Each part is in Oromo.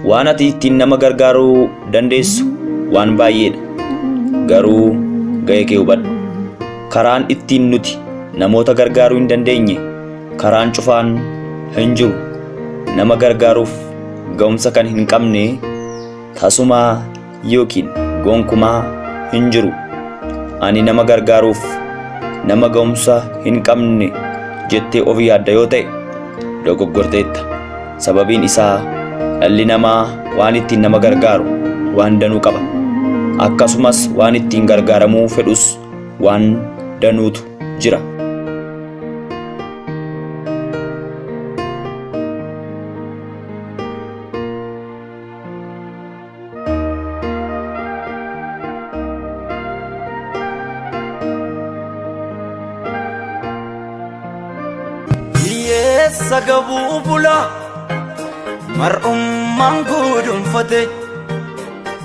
waan ati ittiin nama gargaaruu dandeessu waan baay'eedha. Garuu ga'ee kee hubadhu. Karaan ittiin nuti namoota gargaaruu hin dandeenye karaan cufaan hin jiru. Nama gargaaruuf ga'umsa kan hin qabne tasumaa yookiin gonkumaa hin jiru. Ani nama gargaaruuf nama ga'umsa hin qabne jettee of yaadda yoo ta'e dogoggorteetta. Sababiin isaa dhalli namaa waan ittiin nama gargaaru waan danuu qaba. Akkasumas waan ittiin gargaaramuu fedhus waan danuutu jira. Sagabuu bula mar'ummaan gudunfate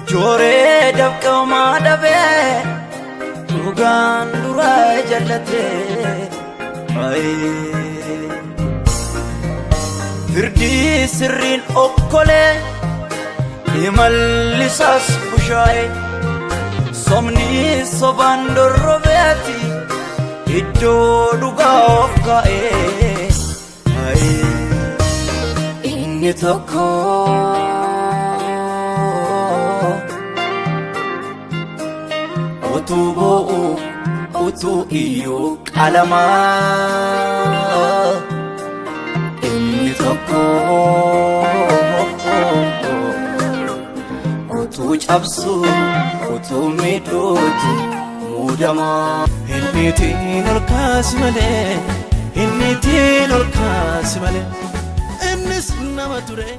jooree dabqamaa dhabee dhugaan duraa jallate firdii sirriin okkolee imallisaas bushaa'e somni sobaan dorrobeeti iddoo dhugaa of kaa'ee inni tokko utuu boo'u utuu iyyuu qalamaa inni tokko utuu cabsu utuu miidhuuti muudamaa Innitiin ol kaasi malee innitiin ol kaasi malee innis nama ture.